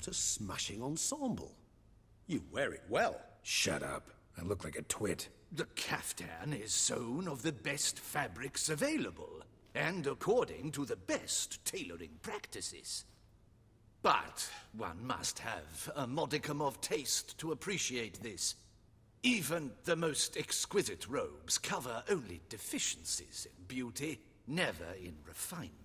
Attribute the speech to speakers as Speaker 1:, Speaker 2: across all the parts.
Speaker 1: What a smashing ensemble.
Speaker 2: You wear it well.
Speaker 3: Shut up. I look like a twit.
Speaker 4: The caftan is sewn of the best fabrics available, and according to the best tailoring practices. But one must have a modicum of taste to appreciate this. Even the most exquisite robes cover only deficiencies in beauty, never in refinement.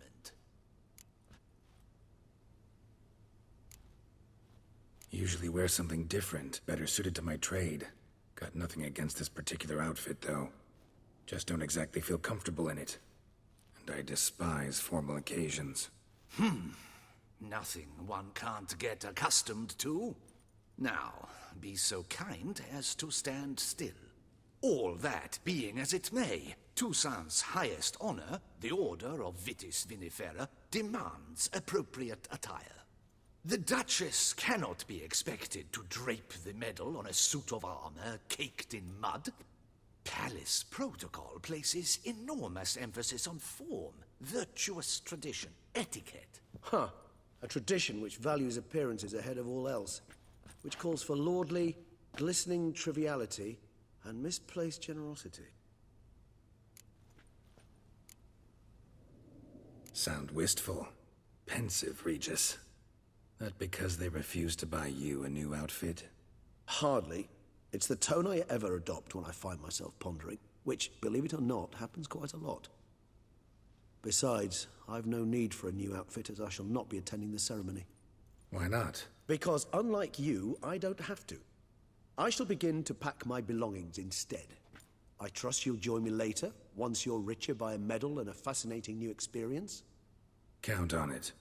Speaker 3: Usually wear something different, better suited to my trade. Got nothing against this particular outfit, though. Just don't exactly feel comfortable in it. And I despise formal occasions.
Speaker 4: Nothing one can't get accustomed to. Now, be so kind as to stand still. All that being as it may, Toussaint's highest honor, the Order of Vitis Vinifera, demands appropriate attire. The Duchess cannot be expected to drape the medal on a suit of armor caked in mud. Palace protocol places enormous emphasis on form, virtuous tradition, etiquette.
Speaker 1: Huh. A tradition which values appearances ahead of all else. Which calls for lordly, glistening triviality and misplaced generosity.
Speaker 3: Sound wistful. Pensive, Regis. That because they refused to buy you a new outfit?
Speaker 1: Hardly. It's the tone I ever adopt when I find myself pondering, which, believe it or not, happens quite a lot. Besides, I've no need for a new outfit as I shall not be attending the ceremony.
Speaker 3: Why not?
Speaker 1: Because unlike you, I don't have to. I shall begin to pack my belongings instead. I trust you'll join me later, once you're richer by a medal and a fascinating new experience?
Speaker 3: Count on it.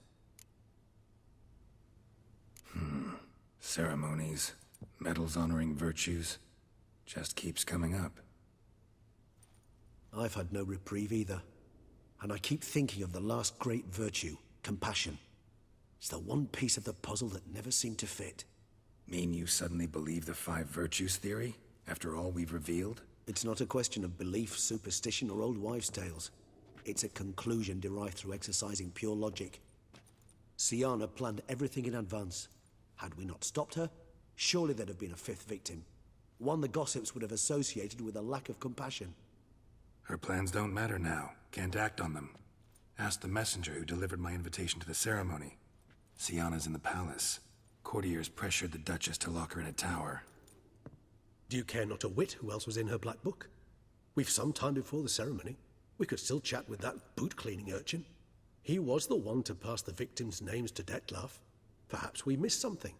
Speaker 3: Ceremonies, medals honoring virtues, just keeps coming up.
Speaker 1: I've had no reprieve either. And I keep thinking of the last great virtue, compassion. It's the one piece of the puzzle that never seemed to fit.
Speaker 3: Mean you suddenly believe the 5 virtues theory, after all we've revealed?
Speaker 1: It's not a question of belief, superstition, or old wives' tales. It's a conclusion derived through exercising pure logic. Siana planned everything in advance. Had we not stopped her, surely there'd have been a 5th victim. One the gossips would have associated with a lack of compassion.
Speaker 3: Her plans don't matter now. Can't act on them. Ask the messenger who delivered my invitation to the ceremony. Siana's in the palace. Courtiers pressured the Duchess to lock her in a tower.
Speaker 2: Do you care not a whit who else was in her black book? We've some time before the ceremony. We could still chat with that boot-cleaning urchin. He was the one to pass the victims' names to Dettlaff. Perhaps we missed something.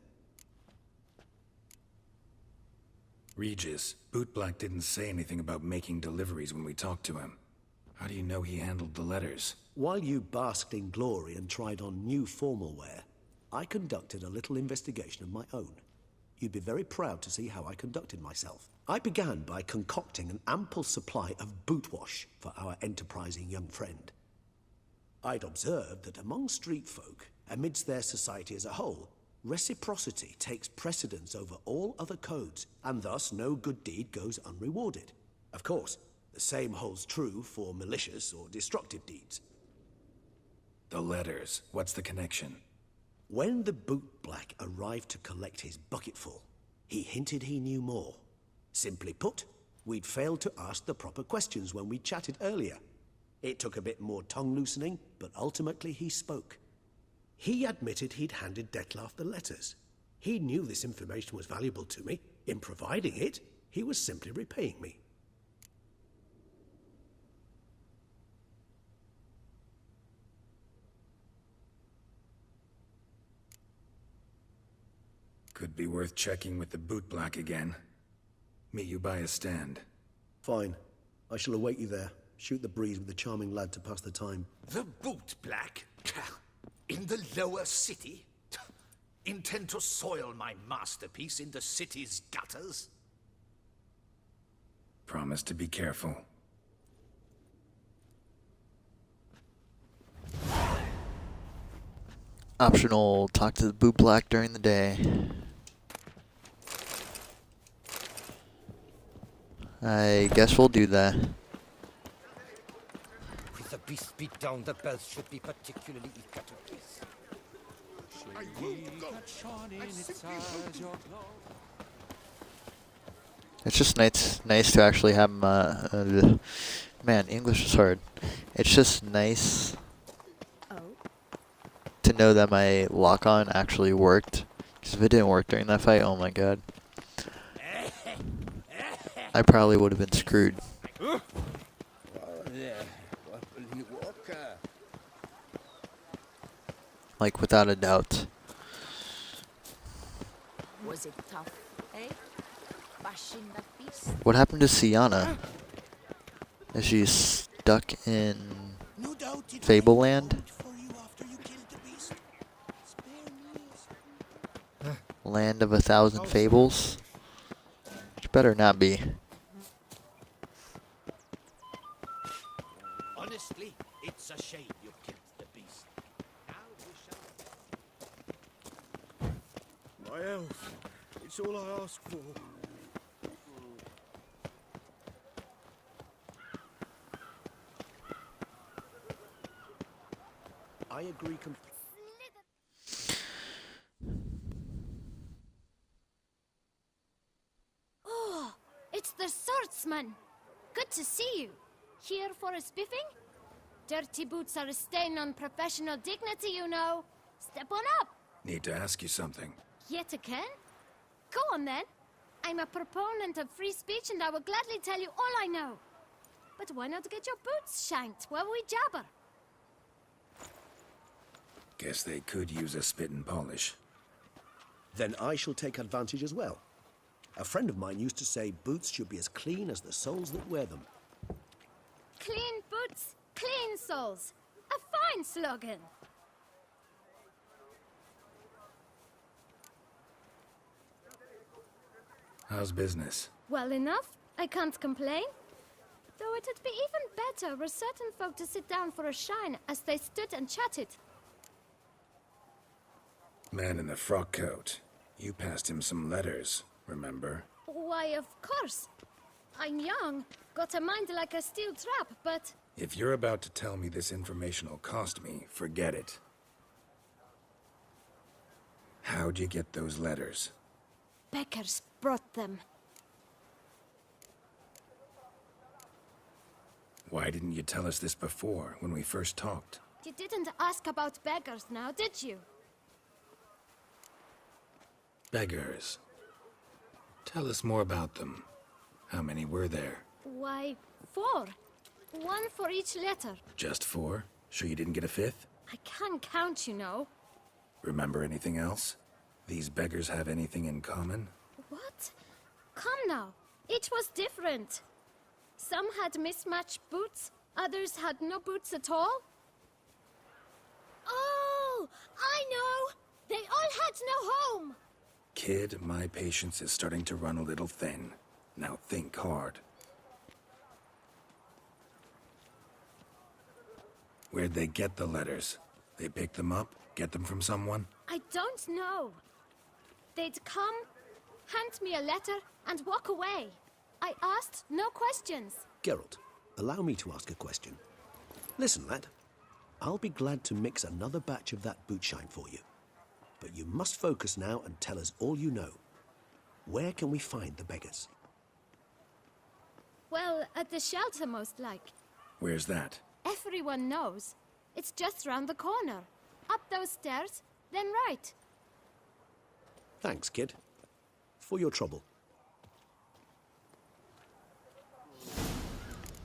Speaker 3: Regis, Bootblack didn't say anything about making deliveries when we talked to him. How do you know he handled the letters?
Speaker 1: While you basked in glory and tried on new formal wear, I conducted a little investigation of my own. You'd be very proud to see how I conducted myself. I began by concocting an ample supply of boot wash for our enterprising young friend. I'd observed that among street folk, amidst their society as a whole, reciprocity takes precedence over all other codes, and thus no good deed goes unrewarded. Of course, the same holds true for malicious or destructive deeds.
Speaker 3: The letters, what's the connection?
Speaker 1: When the bootblack arrived to collect his bucketful, he hinted he knew more. Simply put, we'd failed to ask the proper questions when we chatted earlier. It took a bit more tongue-loosening, but ultimately he spoke.
Speaker 2: He admitted he'd handed Dettlaff the letters. He knew this information was valuable to me. In providing it, he was simply repaying me.
Speaker 3: Could be worth checking with the bootblack again. Meet you by a stand.
Speaker 1: Fine. I shall await you there. Shoot the breeze with the charming lad to pass the time.
Speaker 4: The bootblack? In the lower city? Intend to soil my masterpiece in the city's gutters?
Speaker 3: Promise to be careful.
Speaker 5: Optional, talk to the bootblack during the day. I guess we'll do that.
Speaker 6: With the beast beat down, the bells should be particularly eager to kiss.
Speaker 5: It's just nice to actually have man, English is hard. It's just nice to know that my lock-on actually worked. Because if it didn't work during that fight, oh my god. I probably would have been screwed. Like, without a doubt.
Speaker 6: Was it tough, eh? Bashing that beast?
Speaker 5: What happened to Sienna? Is she stuck in Fableland? Land of 1,000 fables? Which better not be.
Speaker 7: Honestly, it's a shame you killed the beast. Now we shall...
Speaker 2: My elf. It's all I ask for.
Speaker 1: I agree
Speaker 8: Oh, it's the swordsman. Good to see you. Here for a spiffing? Dirty boots are a stain on professional dignity, you know. Step on up.
Speaker 3: Need to ask you something.
Speaker 8: Yet again? Go on then. I'm a proponent of free speech and I will gladly tell you all I know. But why not get your boots shanked while we jabber?
Speaker 3: Guess they could use a spit and polish.
Speaker 1: Then I shall take advantage as well. A friend of mine used to say boots should be as clean as the soles that wear them.
Speaker 8: Clean boots, clean souls. A fine slogan.
Speaker 3: How's business?
Speaker 8: Well enough. I can't complain. Though it'd be even better were certain folk to sit down for a shine as they stood and chatted.
Speaker 3: Man in the frock coat. You passed him some letters, remember?
Speaker 8: Why, of course. I'm young, got a mind like a steel trap, but...
Speaker 3: If you're about to tell me this information'll cost me, forget it. How'd you get those letters?
Speaker 8: Beggars brought them.
Speaker 3: Why didn't you tell us this before, when we first talked?
Speaker 8: You didn't ask about beggars now, did you?
Speaker 3: Beggars. Tell us more about them. How many were there?
Speaker 8: Why, 4. 1 for each letter.
Speaker 3: Just 4? Sure you didn't get a 5th?
Speaker 8: I can't count, you know.
Speaker 3: Remember anything else? These beggars have anything in common?
Speaker 8: What? Come now. Each was different. Some had mismatched boots, others had no boots at all. Oh, I know! They all had no home!
Speaker 3: Kid, my patience is starting to run a little thin. Now think hard. Where'd they get the letters? They pick them up? Get them from someone?
Speaker 8: I don't know. They'd come, hand me a letter, and walk away. I asked no questions.
Speaker 1: Geralt, allow me to ask a question. Listen, lad. I'll be glad to mix another batch of that boot shine for you. But you must focus now and tell us all you know. Where can we find the beggars?
Speaker 8: Well, at the shelter, most like.
Speaker 3: Where's that?
Speaker 8: Everyone knows. It's just round the corner. Up those stairs, then right.
Speaker 1: Thanks, kid. For your trouble.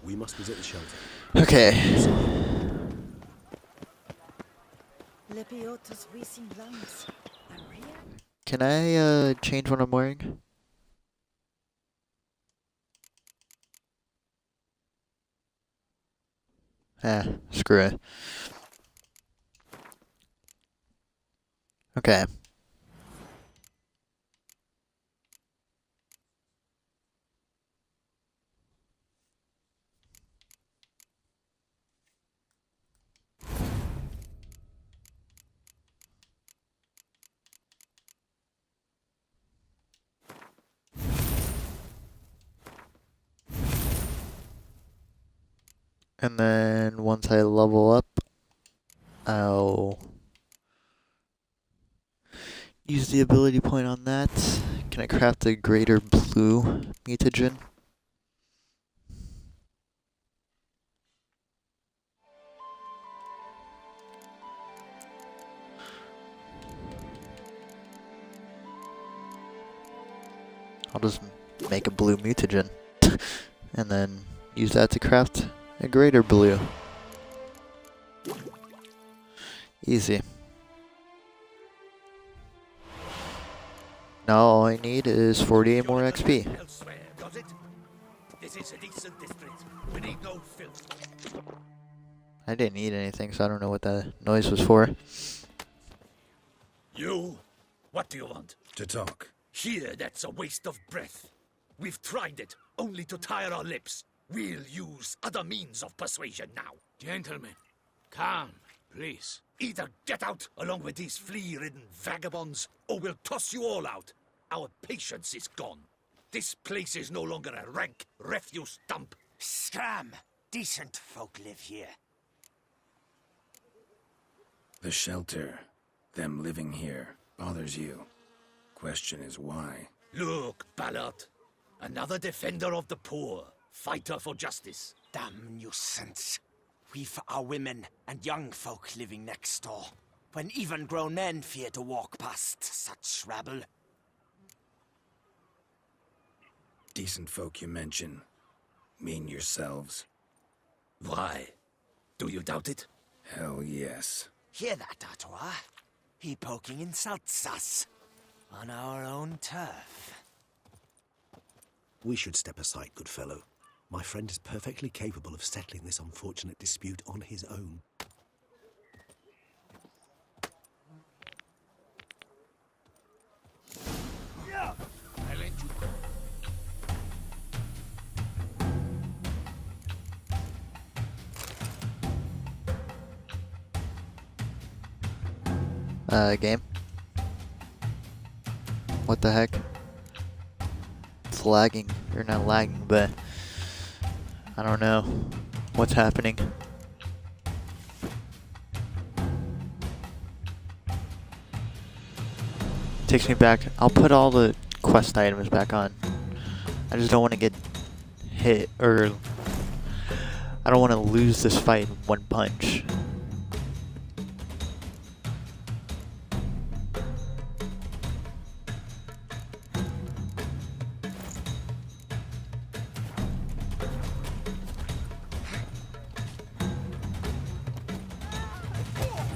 Speaker 1: We must visit the shelter.
Speaker 5: Okay.
Speaker 6: Lepiotus wheezing lungs. Maria?
Speaker 5: Can I change what I'm wearing? Screw it. Okay. And then once I level up, I'll use the ability point on that. Can I craft a greater blue mutagen? I'll just make a blue mutagen and then use that to craft a greater blue. Easy. Now all I need is 48 more XP.
Speaker 7: Elsewhere, does it? This is a decent district. We need no filth.
Speaker 5: I didn't eat anything, so I don't know what that noise was for.
Speaker 7: You? What do you want?
Speaker 3: To talk.
Speaker 7: Here, that's a waste of breath. We've tried it, only to tire our lips. We'll use other means of persuasion now.
Speaker 4: Gentlemen, calm, please.
Speaker 7: Either get out along with these flea-ridden vagabonds, or we'll toss you all out. Our patience is gone. This place is no longer a rank refuse dump.
Speaker 9: Scram! Decent folk live here.
Speaker 3: The shelter, them living here, bothers you. Question is why?
Speaker 7: Look, Ballard. Another defender of the poor. Fighter for justice.
Speaker 9: Damn nuisance. We've our women and young folk living next door, when even grown men fear to walk past such rabble.
Speaker 3: Decent folk you mention. Mean yourselves.
Speaker 7: Why? Do you doubt it?
Speaker 3: Hell yes.
Speaker 9: Hear that, Artois? He poking insults us. On our own turf.
Speaker 1: We should step aside, good fellow. My friend is perfectly capable of settling this unfortunate dispute on his own.
Speaker 4: I lend you.
Speaker 5: Game. What the heck? It's lagging. You're not lagging, but I don't know what's happening. Takes me back. I'll put all the quest items back on. I just don't want to get hit, or I don't want to lose this fight in one punch.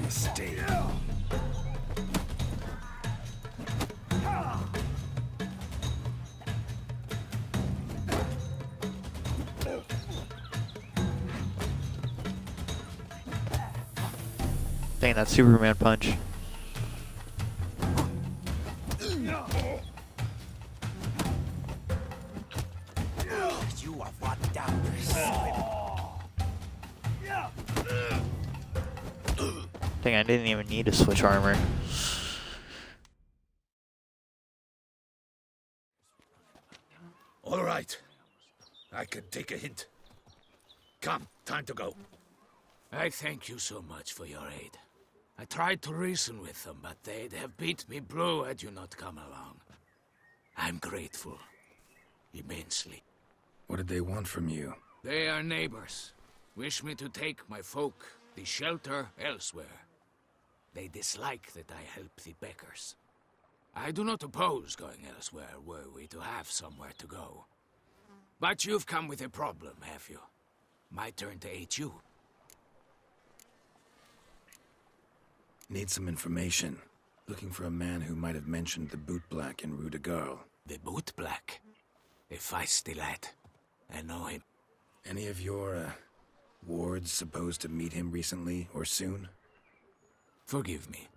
Speaker 3: Stay.
Speaker 5: Dang, that Superman punch.
Speaker 9: You are one down.
Speaker 5: Dang, I didn't even need to switch armor.
Speaker 7: All right. I can take a hint. Come, time to go.
Speaker 4: I thank you so much for your aid. I tried to reason with them, but they'd have beat me blue had you not come along. I'm grateful. Immensely.
Speaker 3: What did they want from you?
Speaker 4: They are neighbors. Wish me to take my folk, the shelter, elsewhere. They dislike that I help the beggars. I do not oppose going elsewhere, were we to have somewhere to go. But you've come with a problem, have you? My turn to aid you.
Speaker 3: Need some information. Looking for a man who might have mentioned the boot black in Rue de Garl.
Speaker 4: The boot black. A feisty lad. I know him.
Speaker 3: Any of your, wards supposed to meet him recently or soon?
Speaker 4: Forgive me.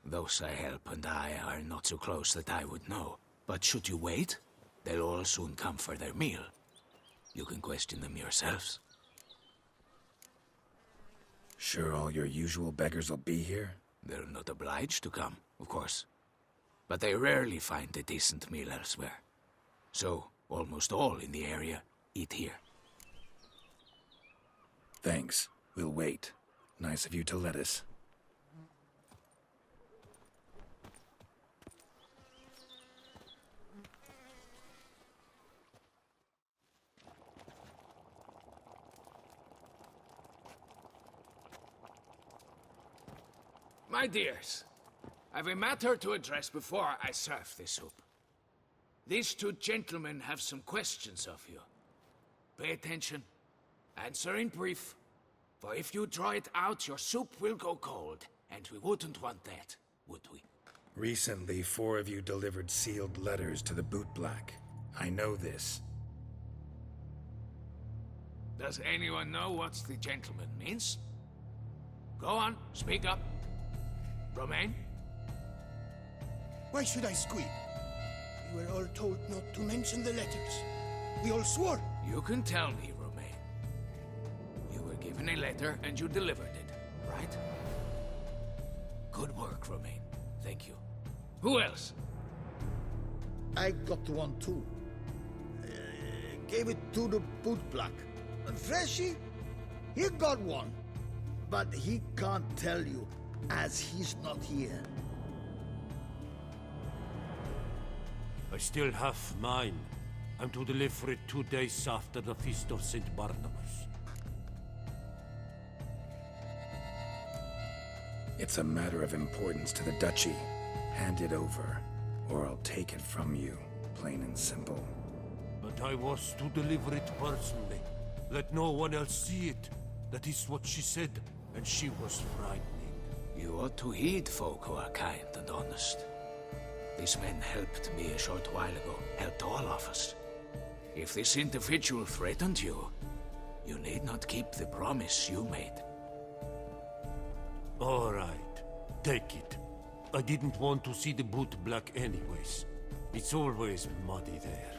Speaker 4: Those I help and I are not so close that I would know. But should you wait, they'll all soon come for their meal. You can question them yourselves.
Speaker 3: Sure all your usual beggars will be here?
Speaker 4: They're not obliged to come, of course. But they rarely find a decent meal elsewhere. So, almost all in the area eat here.
Speaker 3: Thanks. We'll wait. Nice of you to let us.
Speaker 10: My dears, I've a matter to address before I serve the soup. These two gentlemen have some questions of you. Pay attention. Answer in brief. For if you draw it out, your soup will go cold. And we wouldn't want that, would we?
Speaker 3: Recently, 4 of you delivered sealed letters to the bootblack. I know this.
Speaker 10: Does anyone know what the gentleman means? Go on, speak up. Romain?
Speaker 11: Why should I squeal? We were all told not to mention the letters. We all swore.
Speaker 10: You can tell me, Romain. You were given a letter and you delivered it, right? Good work, Romain. Thank you. Who else?
Speaker 7: I got one too. Gave it to the bootblack. And Freshy, he got one. But he can't tell you, as he's not here.
Speaker 12: I still have mine. I'm to deliver it 2 days after the Feast of St. Barnabas.
Speaker 3: It's a matter of importance to the Duchy. Hand it over, or I'll take it from you, plain and simple.
Speaker 12: But I was to deliver it personally. Let no one else see it. That is what she said, and she was frightening.
Speaker 4: You ought to heed folk who are kind and honest. These men helped me a short while ago, helped all of us. If this individual threatened you, you need not keep the promise you made.
Speaker 12: All right, take it. I didn't want to see the bootblack anyways. It's always muddy there.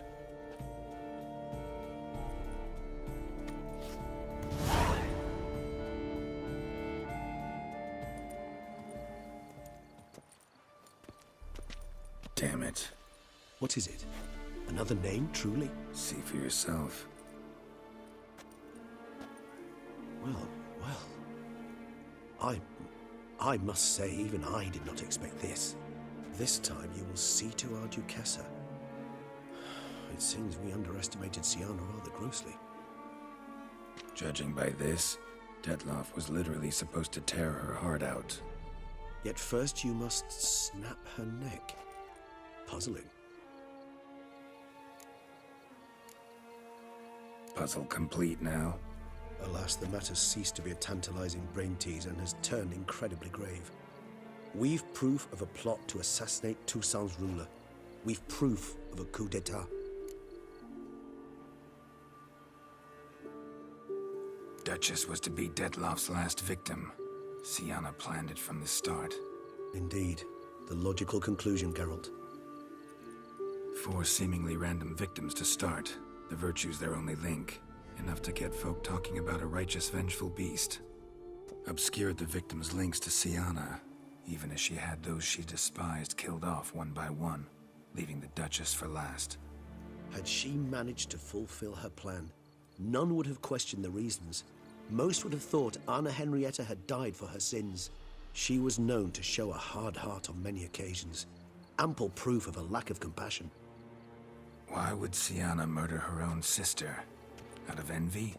Speaker 3: Damn it.
Speaker 1: What is it? Another name, truly?
Speaker 3: See for yourself.
Speaker 1: Well. I must say, even I did not expect this. This time you will see to our Duchessa. It seems we underestimated Siana rather grossly.
Speaker 3: Judging by this, Detloff was literally supposed to tear her heart out.
Speaker 1: Yet first you must snap her neck. Puzzling.
Speaker 3: Puzzle complete now.
Speaker 1: Alas, the matter ceased to be a tantalizing brain tease and has turned incredibly grave. We've proof of a plot to assassinate Toussaint's ruler. We've proof of a coup d'etat.
Speaker 3: Duchess was to be Detloff's last victim. Siana planned it from the start.
Speaker 1: Indeed. The logical conclusion, Geralt.
Speaker 3: 4 seemingly random victims to start. The virtue's their only link. Enough to get folk talking about a righteous, vengeful beast. Obscured the victims' links to Siana, even as she had those she despised killed off one by one, leaving the Duchess for last.
Speaker 1: Had she managed to fulfill her plan, none would have questioned the reasons. Most would have thought Anna Henrietta had died for her sins. She was known to show a hard heart on many occasions. Ample proof of a lack of compassion.
Speaker 3: Why would Siana murder her own sister? Out of envy?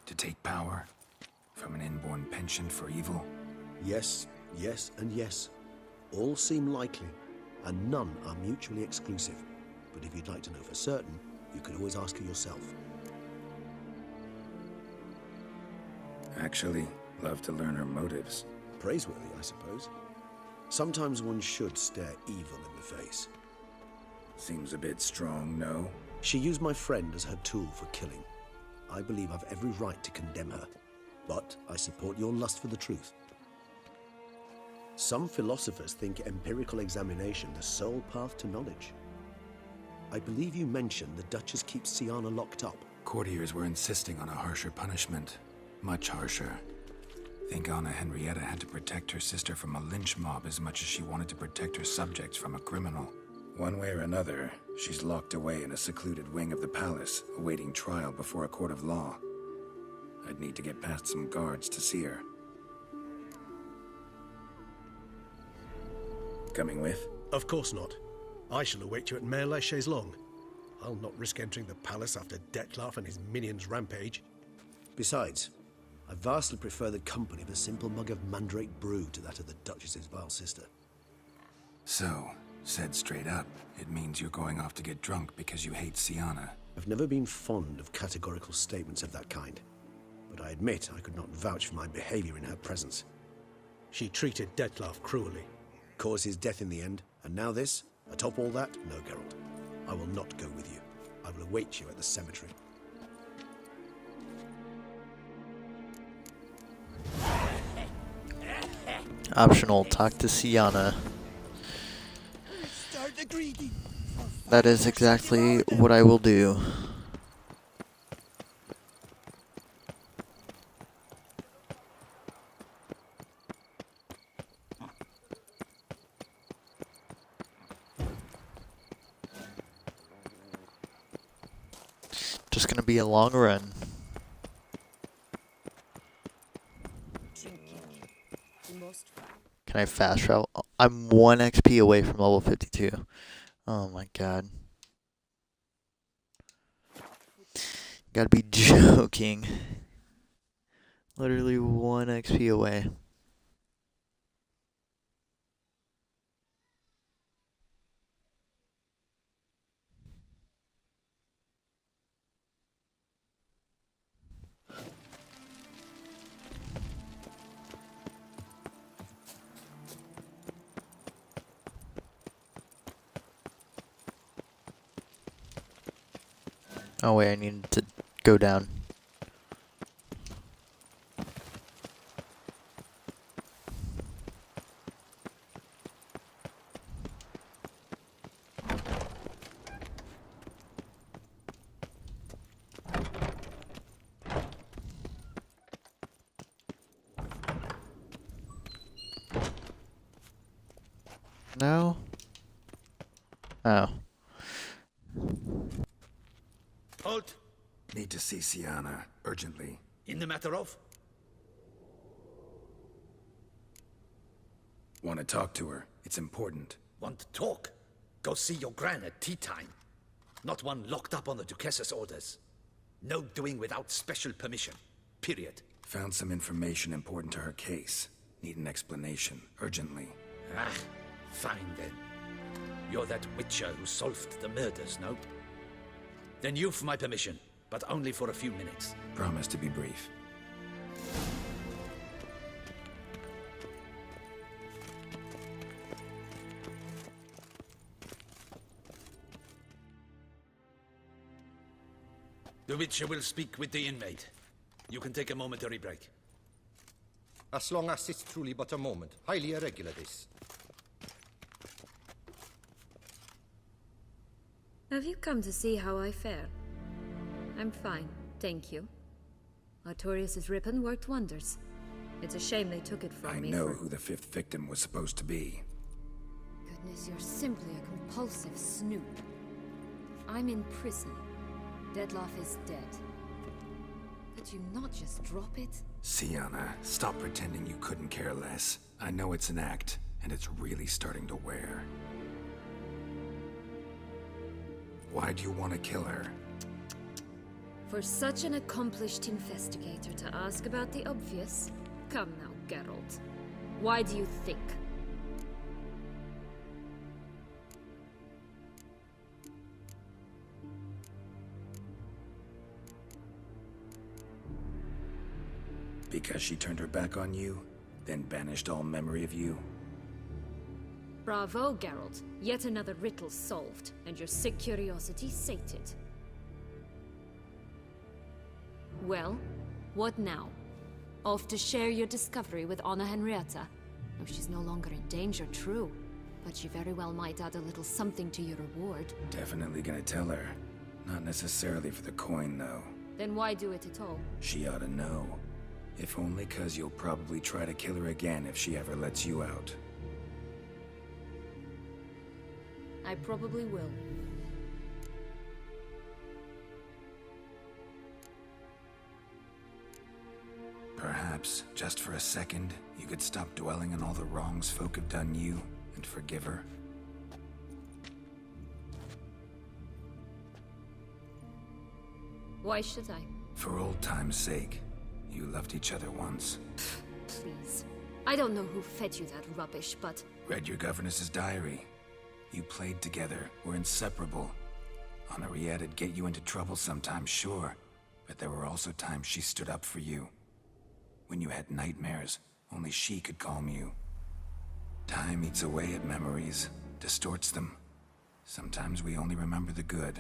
Speaker 3: To take power? From an inborn penchant for evil?
Speaker 1: Yes, yes, and yes. All seem likely, and none are mutually exclusive. But if you'd like to know for certain, you could always ask her yourself.
Speaker 3: Actually, love to learn her motives.
Speaker 1: Praiseworthy, I suppose. Sometimes one should stare evil in the face.
Speaker 3: Seems a bit strong, no?
Speaker 1: She used my friend as her tool for killing. I believe I've every right to condemn her, but I support your lust for the truth. Some philosophers think empirical examination the sole path to knowledge. I believe you mentioned the Duchess keeps Siana locked up.
Speaker 3: Courtiers were insisting on a harsher punishment. Much harsher. Think Anna Henrietta had to protect her sister from a lynch mob as much as she wanted to protect her subjects from a criminal. One way or another, she's locked away in a secluded wing of the palace, awaiting trial before a court of law. I'd need to get past some guards to see her. Coming with?
Speaker 2: Of course not. I shall await you at Mare la Chaise-Longue. I'll not risk entering the palace after Detloff and his minions rampage.
Speaker 1: Besides, I vastly prefer the company of a simple mug of mandrake brew to that of the Duchess's vile sister.
Speaker 3: So, said straight up, it means you're going off to get drunk because you hate Sienna.
Speaker 1: I've never been fond of categorical statements of that kind, but I admit I could not vouch for my behavior in her presence.
Speaker 2: She treated Dettlaff cruelly.
Speaker 1: Caused his death in the end, and now this? Atop all that? No, Geralt. I will not go with you. I will await you at the cemetery.
Speaker 5: Optional, talk to Sienna. That is exactly what I will do. Just gonna be a long run. Can I fast travel? I'm 1 XP away from level 52. Oh my god. Gotta be joking. Literally 1 XP away. Oh wait, I need to go down. No? Oh.
Speaker 4: Halt!
Speaker 3: Need to see Sienna, urgently.
Speaker 4: In the matter of?
Speaker 3: Want to talk to her. It's important.
Speaker 4: Want to talk? Go see your gran at tea time. Not one locked up on the Duchess's orders. No doing without special permission. Period.
Speaker 3: Found some information important to her case. Need an explanation, urgently.
Speaker 4: Ah, fine then. You're that witcher who solved the murders, no? Then you've my permission, but only for a few minutes.
Speaker 3: Promise to be brief.
Speaker 4: The witcher will speak with the inmate. You can take a momentary break.
Speaker 13: As long as it's truly but a moment. Highly irregular, this.
Speaker 14: Have you come to see how I fare? I'm fine, thank you. Artorius' ribbon worked wonders. It's a shame they took it from me.
Speaker 3: I know who the 5th victim was supposed to be.
Speaker 14: Goodness, you're simply a compulsive snoop. I'm in prison. Dettlaff is dead. Could you not just drop it?
Speaker 3: Sienna, stop pretending you couldn't care less. I know it's an act, and it's really starting to wear. Why do you want to kill her?
Speaker 14: For such an accomplished investigator to ask about the obvious? Come now, Geralt. Why do you think?
Speaker 3: Because she turned her back on you, then banished all memory of you?
Speaker 14: Bravo, Geralt. Yet another riddle solved, and your sick curiosity sated. Well, what now? Off to share your discovery with Anna Henrietta? Oh, she's no longer in danger, true. But she very well might add a little something to your reward.
Speaker 3: Definitely gonna tell her. Not necessarily for the coin, though.
Speaker 14: Then why do it at all?
Speaker 3: She ought to know. If only 'cause you'll probably try to kill her again if she ever lets you out.
Speaker 14: I probably will.
Speaker 3: Perhaps, just for a second, you could stop dwelling on all the wrongs folk have done you and forgive her.
Speaker 14: Why should I?
Speaker 3: For old time's sake. You loved each other once.
Speaker 14: Please. I don't know who fed you that rubbish, but...
Speaker 3: Read your governess's diary. You played together, were inseparable. Henriette'd get you into trouble sometimes, sure. But there were also times she stood up for you. When you had nightmares, only she could calm you. Time eats away at memories, distorts them. Sometimes we only remember the good.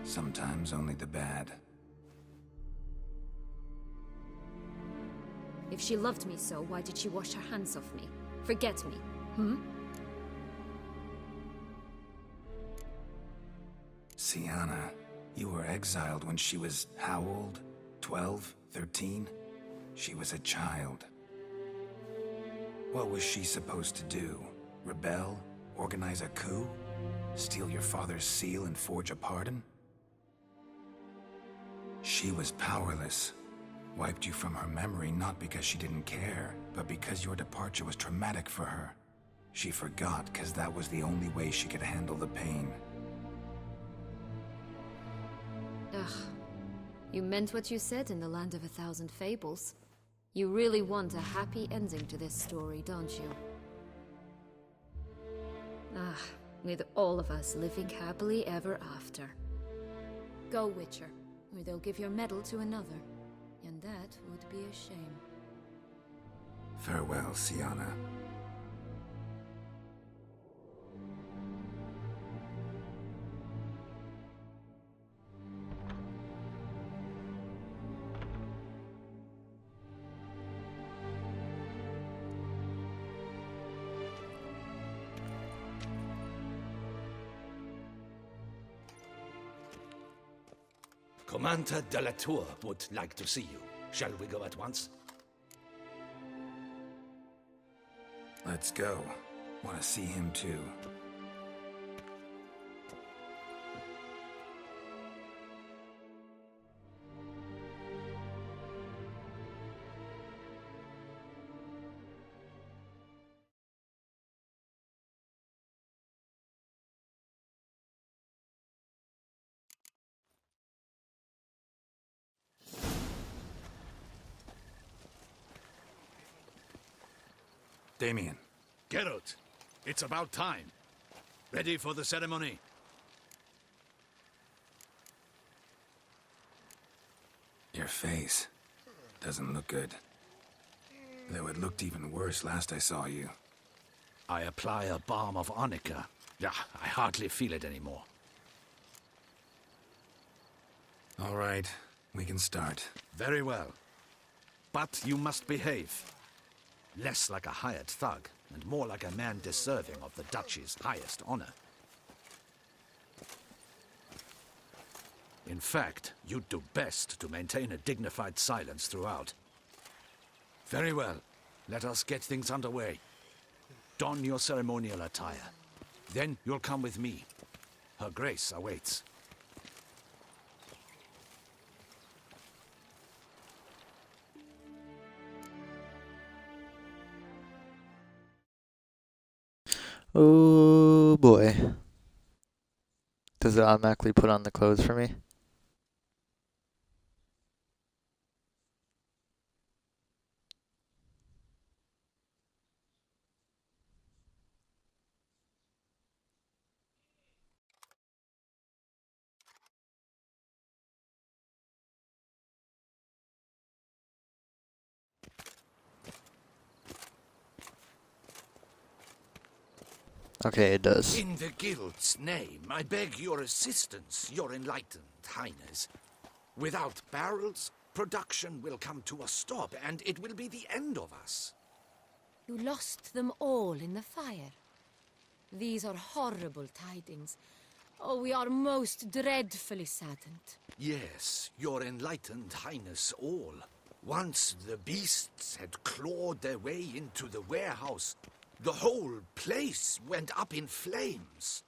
Speaker 3: Sometimes only the bad.
Speaker 14: If she loved me so, why did she wash her hands off me? Forget me,
Speaker 3: Sienna, you were exiled when she was how old? 12? 13? She was a child. What was she supposed to do? Rebel? Organize a coup? Steal your father's seal and forge a pardon? She was powerless. Wiped you from her memory not because she didn't care, but because your departure was traumatic for her. She forgot because that was the only way she could handle the pain.
Speaker 14: Ugh. You meant what you said in the Land of a Thousand Fables. You really want a happy ending to this story, don't you? Ah, with all of us living happily ever after. Go, Witcher, or they'll give your medal to another. And that would be a shame.
Speaker 3: Farewell, Sienna.
Speaker 4: Commander de la Tour would like to see you. Shall we go at once?
Speaker 3: Let's go. Want to see him too. Damien.
Speaker 4: Geralt, it's about time. Ready for the ceremony?
Speaker 3: Your face doesn't look good. Though it looked even worse last I saw you.
Speaker 4: I apply a balm of arnica. Yeah, I hardly feel it anymore.
Speaker 3: All right, we can start.
Speaker 4: Very well. But you must behave. Less like a hired thug, and more like a man deserving of the Duchy's highest honor. In fact, you'd do best to maintain a dignified silence throughout. Very well. Let us get things underway. Don your ceremonial attire. Then you'll come with me. Her Grace awaits.
Speaker 5: Oh boy. Does it automatically put on the clothes for me? Okay, it does.
Speaker 4: In the Guild's name, I beg your assistance, your enlightened highness. Without barrels, production will come to a stop, and it will be the end of us.
Speaker 6: You lost them all in the fire. These are horrible tidings. Oh, we are most dreadfully saddened.
Speaker 4: Yes, your enlightened highness all. Once the beasts had clawed their way into the warehouse, the whole place went up in flames.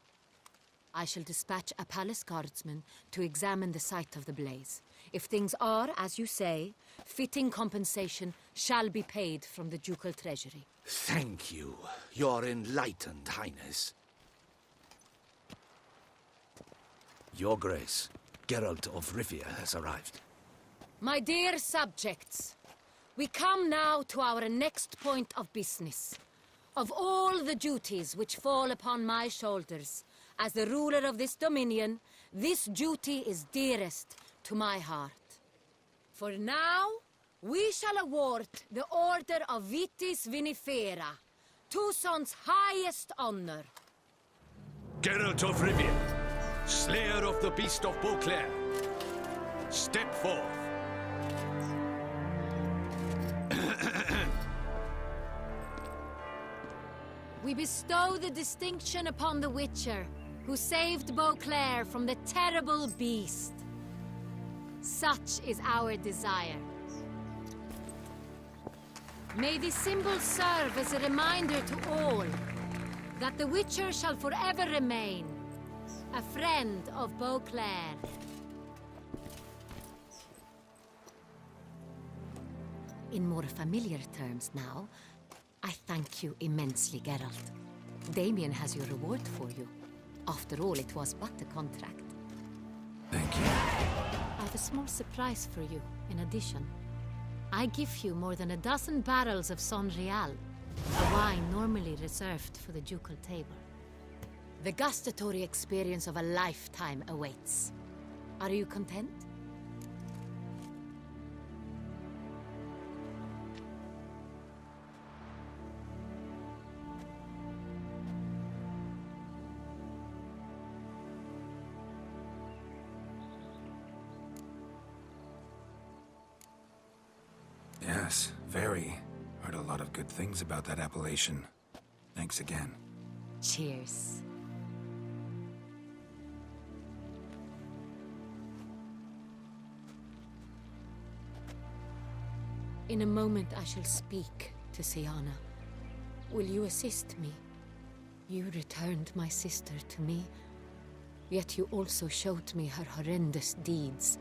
Speaker 6: I shall dispatch a palace guardsman to examine the site of the blaze. If things are, as you say, fitting compensation shall be paid from the ducal treasury.
Speaker 4: Thank you, your enlightened highness. Your Grace, Geralt of Rivia has arrived.
Speaker 6: My dear subjects, we come now to our next point of business. Of all the duties which fall upon my shoulders, as the ruler of this dominion, this duty is dearest to my heart. For now, we shall award the Order of Vitis Vinifera, Tucson's highest honor.
Speaker 15: Geralt of Rivia, Slayer of the Beast of Beauclair, step forth.
Speaker 6: We bestow the distinction upon the Witcher, who saved Beauclair from the terrible beast. Such is our desire. May this symbol serve as a reminder to all that the Witcher shall forever remain a friend of Beauclair. In more familiar terms now, I thank you immensely, Geralt. Damien has your reward for you. After all, it was but a contract.
Speaker 3: Thank you.
Speaker 6: I have a small surprise for you, in addition. I give you more than a dozen barrels of Sonreal, a wine normally reserved for the ducal table. The gustatory experience of a lifetime awaits. Are you content?
Speaker 3: Yes, very. Heard a lot of good things about that appellation. Thanks again.
Speaker 6: Cheers. In a moment I shall speak to Siana. Will you assist me? You returned my sister to me, yet you also showed me her horrendous deeds.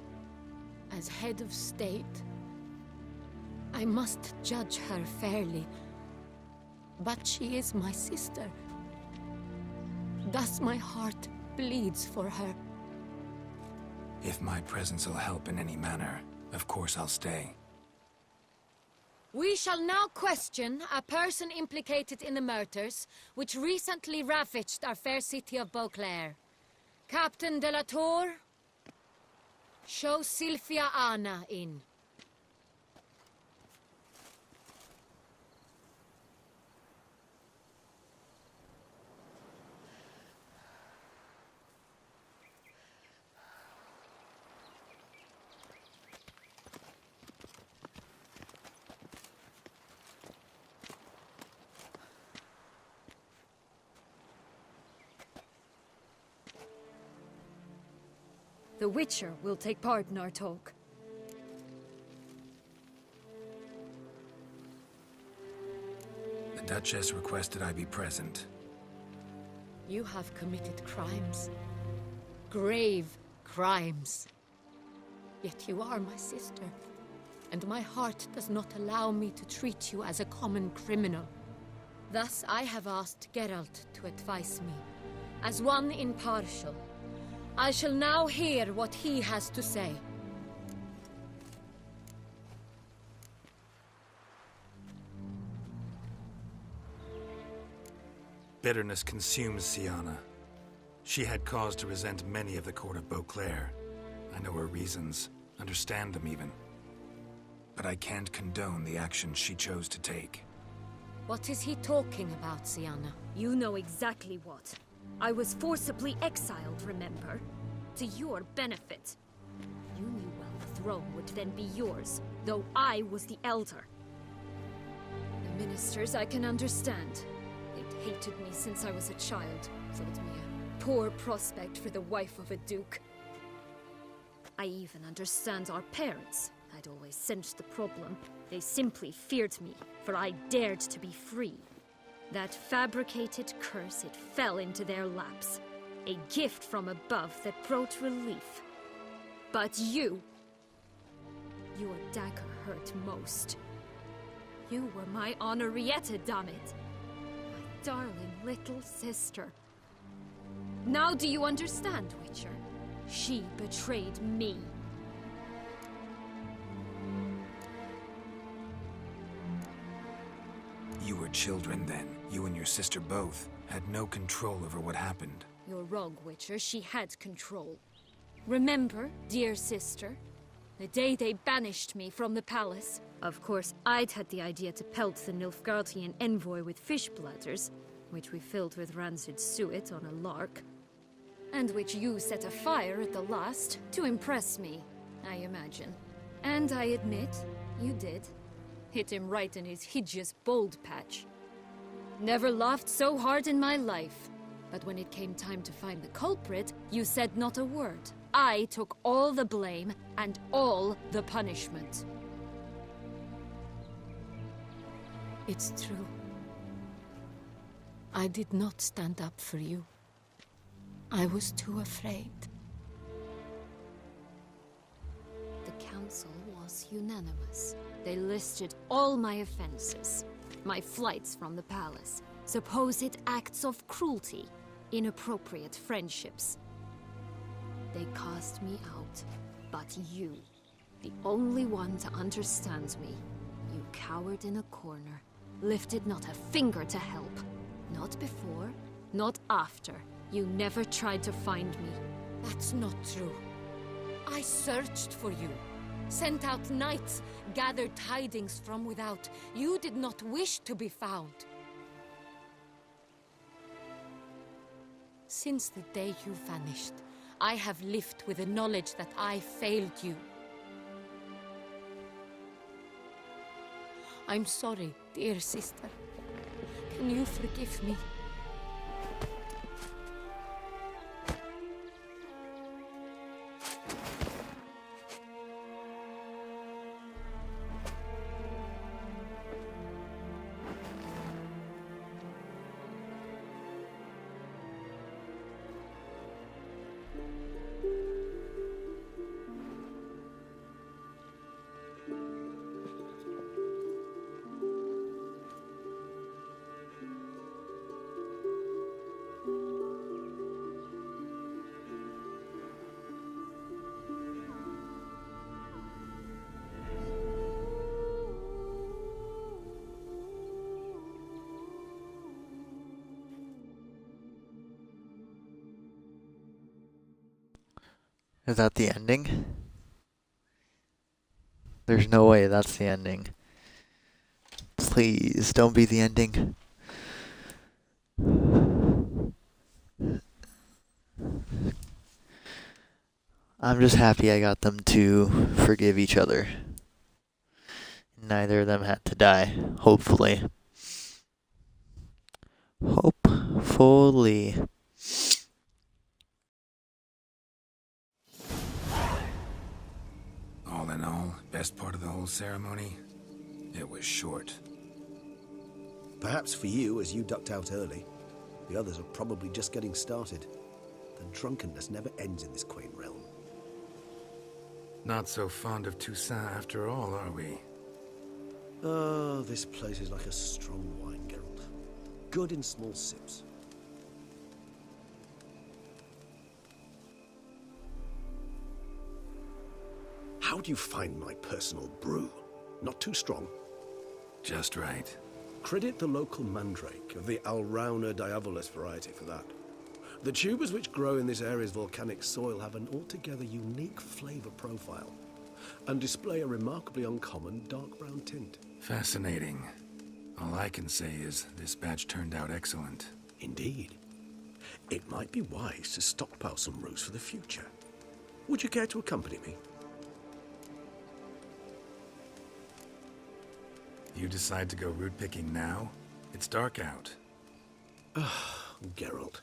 Speaker 6: As head of state, I must judge her fairly, but she is my sister. Thus my heart bleeds for her.
Speaker 3: If my presence will help in any manner, of course I'll stay.
Speaker 6: We shall now question a person implicated in the murders which recently ravaged our fair city of Beauclair. Captain de la Tour, show Sylvia Anna in.
Speaker 14: The Witcher will take part in our talk.
Speaker 3: The Duchess requested I be present.
Speaker 6: You have committed crimes. Grave crimes. Yet you are my sister, and my heart does not allow me to treat you as a common criminal. Thus I have asked Geralt to advise me, as one impartial. I shall now hear what he has to say.
Speaker 3: Bitterness consumes Siana. She had cause to resent many of the court of Beauclair. I know her reasons, understand them even. But I can't condone the actions she chose to take.
Speaker 6: What is he talking about, Siana?
Speaker 14: You know exactly what. I was forcibly exiled, remember? To your benefit. You knew well the throne would then be yours, though I was the elder. The ministers I can understand. They'd hated me since I was a child. Thought me a poor prospect for the wife of a duke. I even understand our parents. I'd always sensed the problem. They simply feared me, for I dared to be free. That fabricated curse, it fell into their laps. A gift from above that brought relief. But you... your dagger hurt most. You were my Henrietta, damn it. My darling little sister. Now do you understand, Witcher? She betrayed me.
Speaker 3: children then. You and your sister both had no control over what happened.
Speaker 14: You're wrong, Witcher. She had control. Remember, dear sister, the day they banished me from the palace? Of course, I'd had the idea to pelt the Nilfgaardian envoy with fish bladders, which we filled with rancid suet on a lark, and which you set afire at the last to impress me, I imagine. And I admit, you did. Hit him right in his hideous bald patch. Never laughed so hard in my life. But when it came time to find the culprit, you said not a word. I took all the blame and all the punishment.
Speaker 6: It's true. I did not stand up for you. I was too afraid.
Speaker 14: The council was unanimous. They listed all my offenses. My flights from the palace, supposed acts of cruelty, inappropriate friendships. They cast me out, but you, the only one to understand me, you cowered in a corner, lifted not a finger to help. Not before, not after. You never tried to find me.
Speaker 6: That's not true. I searched for you. Sent out knights, gathered tidings from without. You did not wish to be found. Since the day you vanished, I have lived with the knowledge that I failed you. I'm sorry, dear sister. Can you forgive me?
Speaker 5: Is that the ending? There's no way that's the ending. Please, don't be the ending. I'm just happy I got them to forgive each other. Neither of them had to die, hopefully. Hopefully.
Speaker 3: All in all, best part of the whole ceremony? It was short.
Speaker 1: Perhaps for you, as you ducked out early. The others are probably just getting started. The drunkenness never ends in this quaint realm.
Speaker 3: Not so fond of Toussaint after all, are we?
Speaker 1: Oh, this place is like a strong wine, Geralt. Good in small sips. How do you find my personal brew? Not too strong?
Speaker 3: Just right.
Speaker 2: Credit the local mandrake of the Alrauna diavolus variety for that. The tubers which grow in this area's volcanic soil have an altogether unique flavor profile and display a remarkably uncommon dark brown tint.
Speaker 3: Fascinating. All I can say is this batch turned out excellent.
Speaker 2: Indeed. It might be wise to stockpile some roots for the future. Would you care to accompany me?
Speaker 3: You decide to go root picking now? It's dark out.
Speaker 2: Geralt,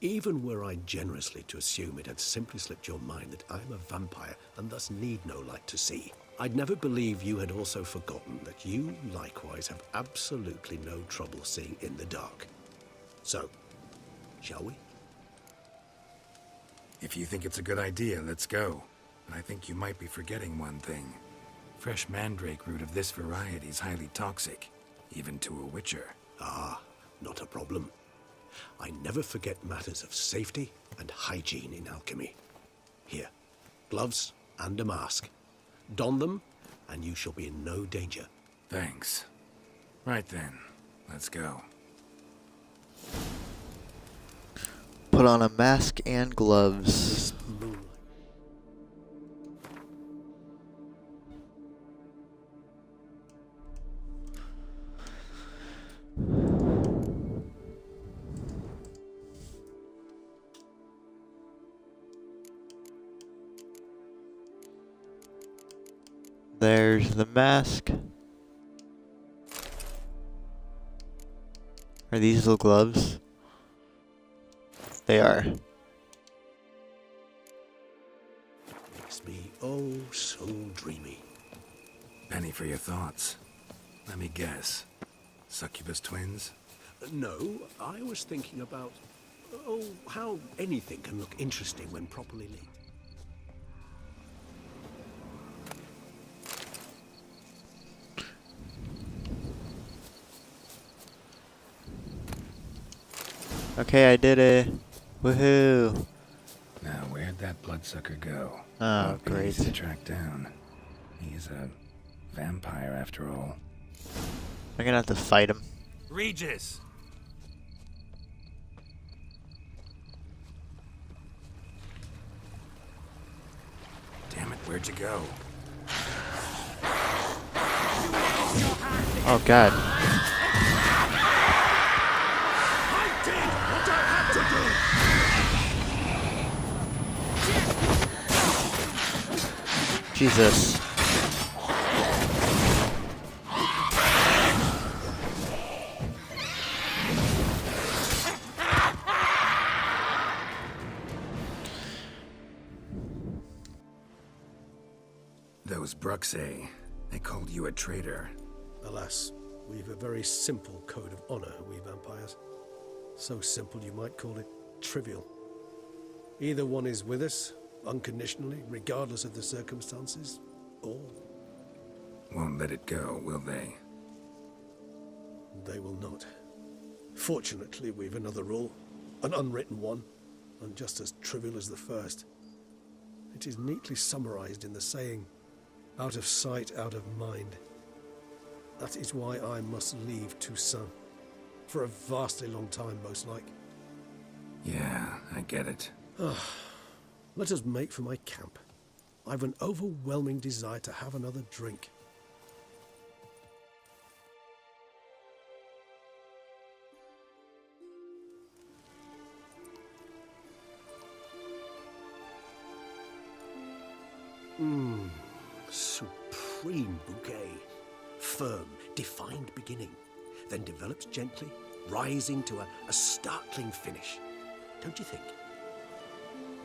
Speaker 2: even were I generously to assume it had simply slipped your mind that I am a vampire and thus need no light to see, I'd never believe you had also forgotten that you likewise have absolutely no trouble seeing in the dark. So, shall we?
Speaker 3: If you think it's a good idea, let's go. But I think you might be forgetting one thing. Fresh mandrake root of this variety is highly toxic, even to a witcher.
Speaker 2: Ah, not a problem. I never forget matters of safety and hygiene in alchemy. Here, gloves and a mask. Don them, and you shall be in no danger.
Speaker 3: Thanks. Right then. Let's go.
Speaker 5: Put on a mask and gloves. There's the mask. Are these the gloves? They are.
Speaker 2: Makes me oh so dreamy.
Speaker 3: Penny for your thoughts. Let me guess. Succubus twins?
Speaker 2: No, I was thinking about, how anything can look interesting when properly lit.
Speaker 5: Okay, I did it. Woohoo.
Speaker 3: Now, where'd that bloodsucker go?
Speaker 5: Oh,
Speaker 3: Won't be
Speaker 5: great.
Speaker 3: easy to track down. He's a vampire, after all.
Speaker 5: I'm gonna have to fight him.
Speaker 12: Regis!
Speaker 3: Damn it, where'd you go?
Speaker 5: Oh god.
Speaker 15: I did what I had to do!
Speaker 5: Jesus.
Speaker 3: Those Bruxay, they called you a traitor.
Speaker 2: Alas, we've a very simple code of honor, we vampires. So simple you might call it trivial. Either one is with us, unconditionally, regardless of the circumstances, or...
Speaker 3: Won't let it go, will they?
Speaker 2: They will not. Fortunately, we've another rule, an unwritten one, and just as trivial as the first. It is neatly summarized in the saying, out of sight, out of mind. That is why I must leave Toussaint. For a vastly long time, most like.
Speaker 3: Yeah, I get it.
Speaker 2: Let us make for my camp. I've an overwhelming desire to have another drink. Supreme bouquet. Firm, defined beginning, then develops gently, rising to a startling finish. Don't you think?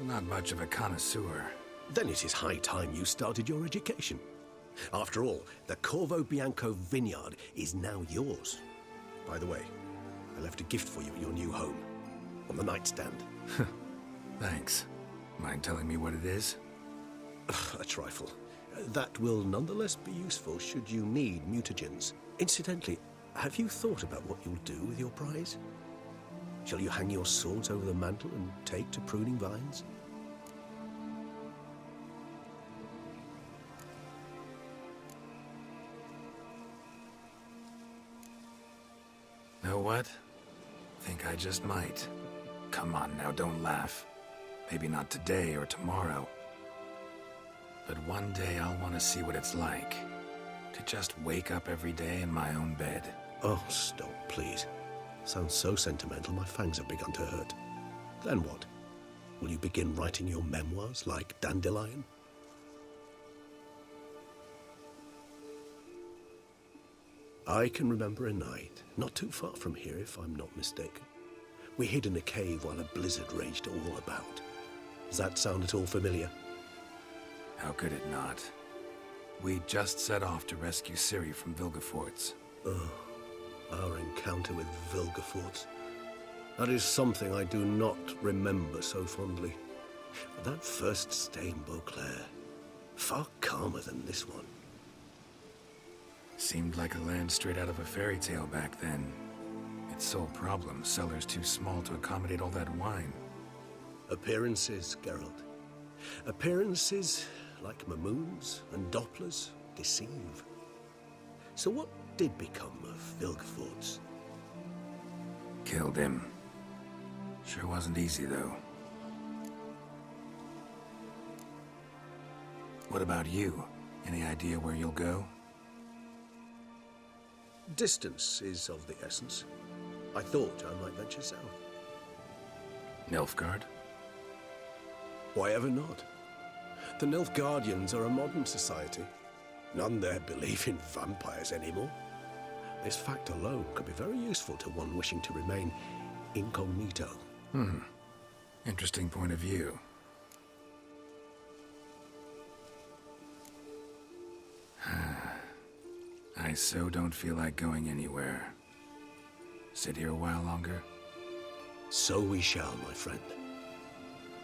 Speaker 3: Not much of a connoisseur.
Speaker 2: Then it is high time you started your education. After all, the Corvo Bianco vineyard is now yours. By the way, I left a gift for you at your new home. On the nightstand.
Speaker 3: Thanks. Mind telling me what it is?
Speaker 2: A trifle. That will nonetheless be useful should you need mutagens. Incidentally, have you thought about what you'll do with your prize? Shall you hang your swords over the mantle and take to pruning vines?
Speaker 3: Know what? Think I just might. Come on now, don't laugh. Maybe not today or tomorrow. But one day I'll want to see what it's like. To just wake up every day in my own bed.
Speaker 2: Oh, stop, please. Sounds so sentimental, my fangs have begun to hurt. Then what? Will you begin writing your memoirs like Dandelion? I can remember a night, not too far from here if I'm not mistaken. We hid in a cave while a blizzard raged all about. Does that sound at all familiar?
Speaker 3: How could it not? We just set off to rescue Ciri from Vilgefortz.
Speaker 2: Oh, our encounter with Vilgefortz. That is something I do not remember so fondly. But that first stay in Beauclair, far calmer than this one.
Speaker 3: Seemed like a land straight out of a fairy tale back then. Its sole problem, cellars too small to accommodate all that wine.
Speaker 2: Appearances, Geralt. Appearances, like Mamoons and Dopplers, deceive. So what did become of Vilgefortz?
Speaker 3: killed him. Sure wasn't easy, though. What about you? Any idea where you'll go?
Speaker 2: Distance is of the essence. I thought I might venture south.
Speaker 3: Nilfgaard?
Speaker 2: Why ever not? The Nilfgaardians are a modern society. None there believe in vampires anymore. This fact alone could be very useful to one wishing to remain incognito.
Speaker 3: Interesting point of view. I so don't feel like going anywhere. Sit here a while longer?
Speaker 2: So we shall, my friend.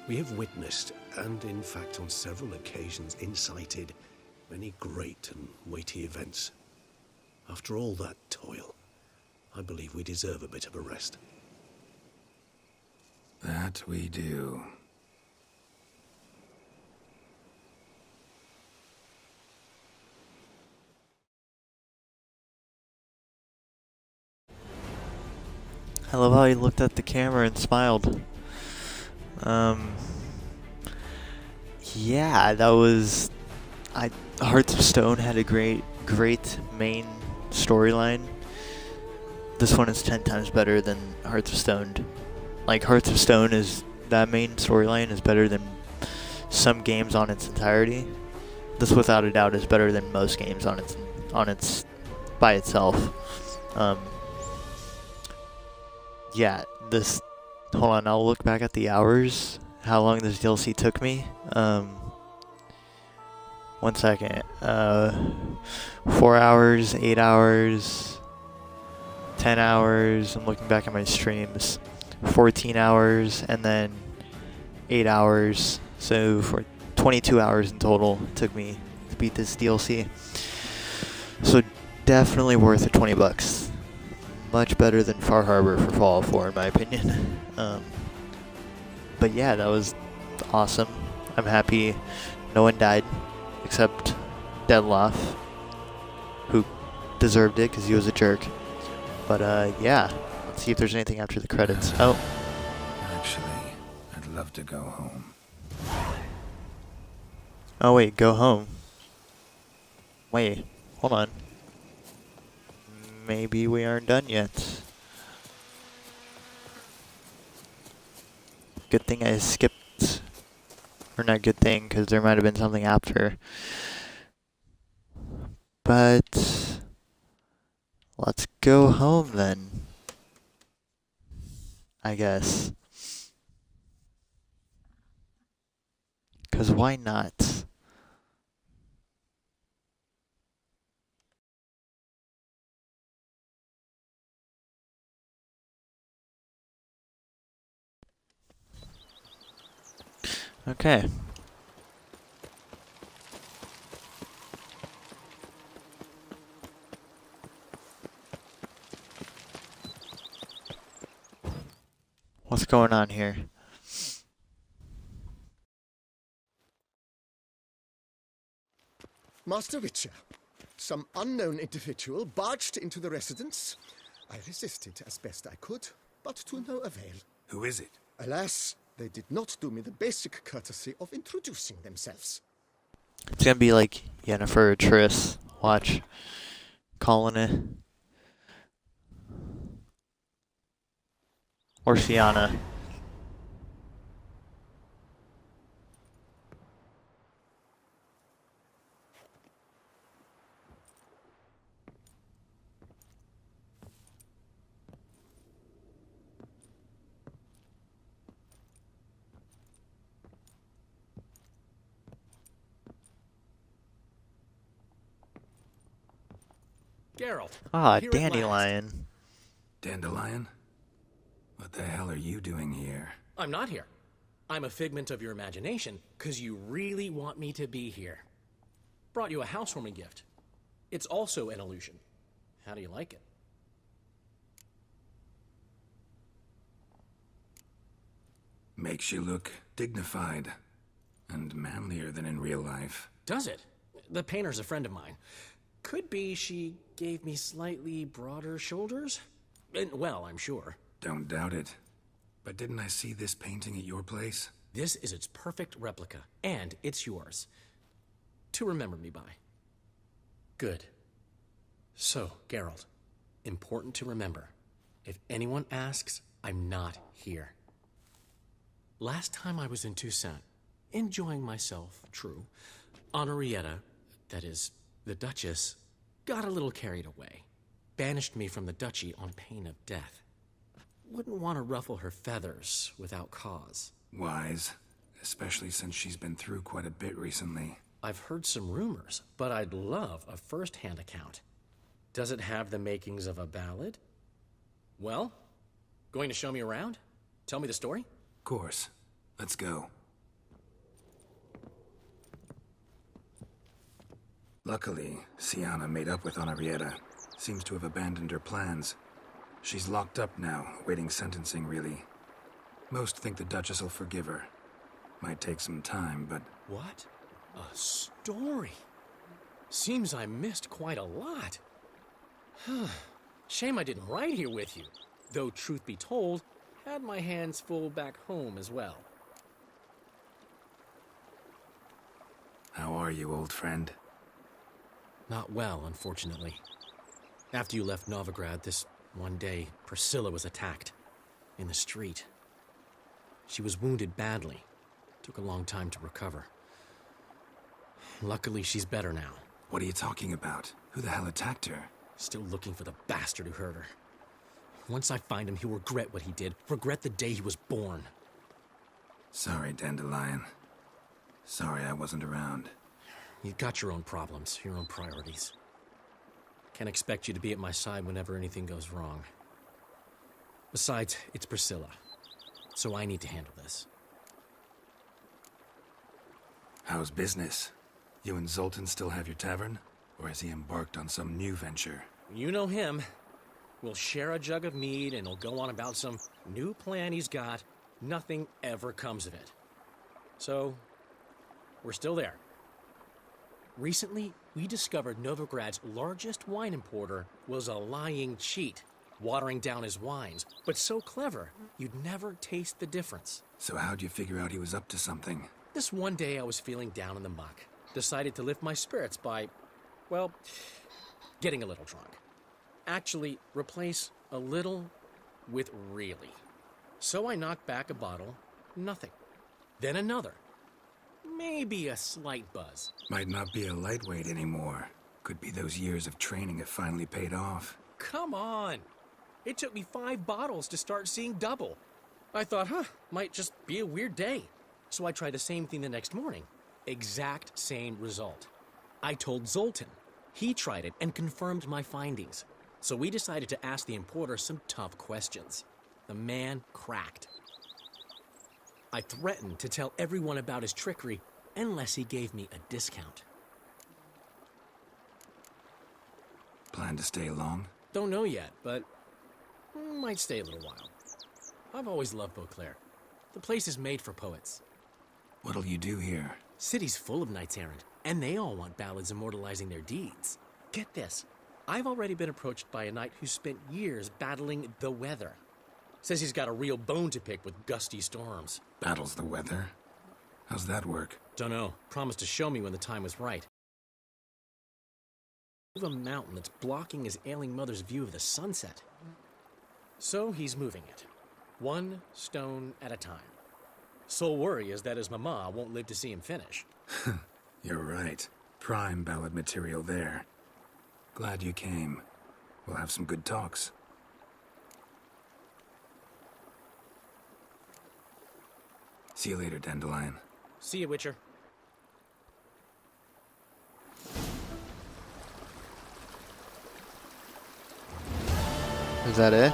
Speaker 2: We have witnessed, and in fact on several occasions incited, many great and weighty events. After all that toil, I believe we deserve a bit of a rest.
Speaker 3: That we do.
Speaker 5: I love how he looked at the camera and smiled. Yeah, that was... Hearts of Stone had a great main storyline. This one is 10 times better than Hearts of Stone. Like, Hearts of Stone is... That main storyline is better than some games on its entirety. This, without a doubt, is better than most games on its by itself. Yeah, this... Hold on, I'll look back at the hours. How long this DLC took me. 1 second. 4 hours, 8 hours, 10 hours. I'm looking back at my streams. 14 hours, and then 8 hours. So for 22 hours in total it took me to beat this DLC. So definitely worth the $20. Much better than Far Harbor for Fallout 4 in my opinion. But yeah, that was awesome. I'm happy no one died except Deadloff, who deserved it because he was a jerk. But yeah, let's see if there's anything after the credits. Oh.
Speaker 3: Actually, I'd love to go home.
Speaker 5: Oh wait, go home. Wait, hold on. Maybe we aren't done yet. Good thing I skipped. Or not good thing, because there might have been something after. But let's go home then. I guess. Because why not? Okay. What's going on here?
Speaker 16: Master Witcher, some unknown individual barged into the residence. I resisted as best I could, but to no avail.
Speaker 3: Who is it?
Speaker 16: Alas, they did not do me the basic courtesy of introducing themselves.
Speaker 5: It's gonna be like Yennefer or Triss. Watch. Calling it. Or Fiona.
Speaker 17: Geralt.
Speaker 5: Ah,
Speaker 17: here at last.
Speaker 5: Dandelion.
Speaker 3: Dandelion? What the hell are you doing here?
Speaker 17: I'm not here. I'm a figment of your imagination, because you really want me to be here. Brought you a housewarming gift. It's also an illusion. How do you like it?
Speaker 3: Makes you look dignified and manlier than in real life.
Speaker 17: Does it? The painter's a friend of mine. Could be she gave me slightly broader shoulders? Well, I'm sure.
Speaker 3: Don't doubt it. But didn't I see this painting at your place?
Speaker 17: This is its perfect replica, and it's yours. To remember me by. Good. So, Geralt, important to remember. If anyone asks, I'm not here. Last time I was in Toussaint, enjoying myself, true, Henrietta, that is, the Duchess, got a little carried away. Banished me from the duchy on pain of death. Wouldn't want to ruffle her feathers without cause.
Speaker 3: Wise, especially since she's been through quite a bit recently.
Speaker 17: I've heard some rumors, but I'd love a first-hand account. Does it have the makings of a ballad? Well, going to show me around? Tell me the story?
Speaker 3: Of course. Let's go. Luckily, Sienna made up with Henrietta. Seems to have abandoned her plans. She's locked up now, waiting sentencing, really. Most think the Duchess will forgive her. Might take some time, but...
Speaker 17: What? A story? Seems I missed quite a lot. Shame I didn't ride here with you. Though, truth be told, had my hands full back home as well.
Speaker 3: How are you, old friend?
Speaker 17: Not well, unfortunately. After you left Novigrad, this one day, Priscilla was attacked. In the street. She was wounded badly. Took a long time to recover. Luckily, she's better now.
Speaker 3: What are you talking about? Who the hell attacked her?
Speaker 17: Still looking for the bastard who hurt her. Once I find him, he'll regret what he did. Regret the day he was born.
Speaker 3: Sorry, Dandelion. Sorry I wasn't around.
Speaker 17: You've got your own problems, your own priorities. Can't expect you to be at my side whenever anything goes wrong. Besides, it's Priscilla. So I need to handle this.
Speaker 3: How's business? You and Zoltan still have your tavern? Or has he embarked on some new venture?
Speaker 17: You know him. We'll share a jug of mead and he'll go on about some new plan he's got. Nothing ever comes of it. So, we're still there. Recently, we discovered Novigrad's largest wine importer was a lying cheat, watering down his wines, but so clever, you'd never taste the difference.
Speaker 3: So how'd you figure out he was up to something?
Speaker 17: This one day I was feeling down in the muck. Decided to lift my spirits by, well, getting a little drunk. Actually, replace a little with really. So I knocked back a bottle, nothing. Then another. Maybe a slight buzz.
Speaker 3: Might not be a lightweight anymore. Could be those years of training have finally paid off.
Speaker 17: Come on! It took me 5 bottles to start seeing double. I thought, might just be a weird day. So I tried the same thing the next morning. Exact same result. I told Zoltan. He tried it and confirmed my findings. So we decided to ask the importer some tough questions. The man cracked. I threatened to tell everyone about his trickery unless he gave me a discount.
Speaker 3: Plan to stay long?
Speaker 17: Don't know yet, but might stay a little while. I've always loved Beauclair. The place is made for poets.
Speaker 3: What'll you do here?
Speaker 17: City's full of knights errant, and they all want ballads immortalizing their deeds. Get this. I've already been approached by a knight who spent years battling the weather. Says he's got a real bone to pick with gusty storms.
Speaker 3: Battles the weather? How's that work?
Speaker 17: Dunno. Promised to show me when the time was right. A mountain that's blocking his ailing mother's view of the sunset. So he's moving it. 1 stone at a time. Sole worry is that his mama won't live to see him finish.
Speaker 3: You're right. Prime ballad material there. Glad you came. We'll have some good talks. See you later, Dandelion.
Speaker 17: See you, Witcher.
Speaker 5: Is that it?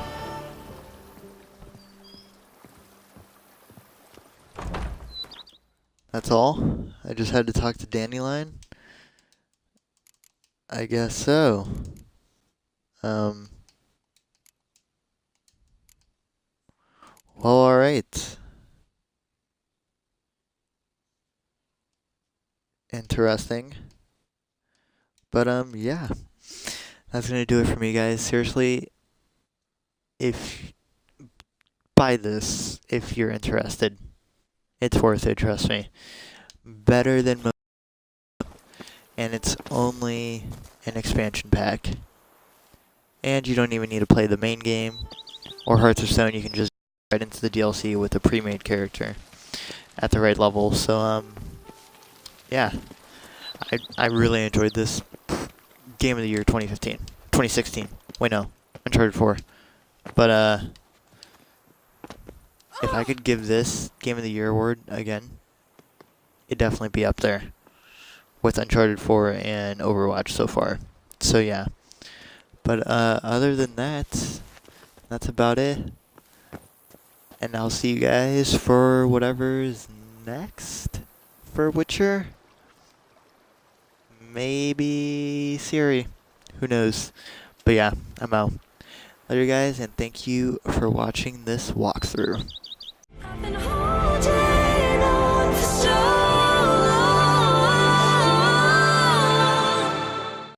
Speaker 5: That's all? I just had to talk to Dandelion? I guess so. Well, alright. Interesting. But, yeah. That's gonna do it for me, guys. Seriously, if buy this if you're interested. It's worth it, trust me. Better than most, and it's only an expansion pack. And you don't even need to play the main game or Hearts of Stone. You can just right into the DLC with a pre-made character at the right level. So yeah, I really enjoyed this. Game of the Year 2016. Wait, no, Uncharted 4. But if I could give this Game of the Year award again, it'd definitely be up there with Uncharted 4 and Overwatch so far. So yeah. But other than that, that's about it. And I'll see you guys for whatever's next for Witcher. Maybe Siri. Who knows? But yeah, I'm out. Later guys, and thank you for watching this walkthrough.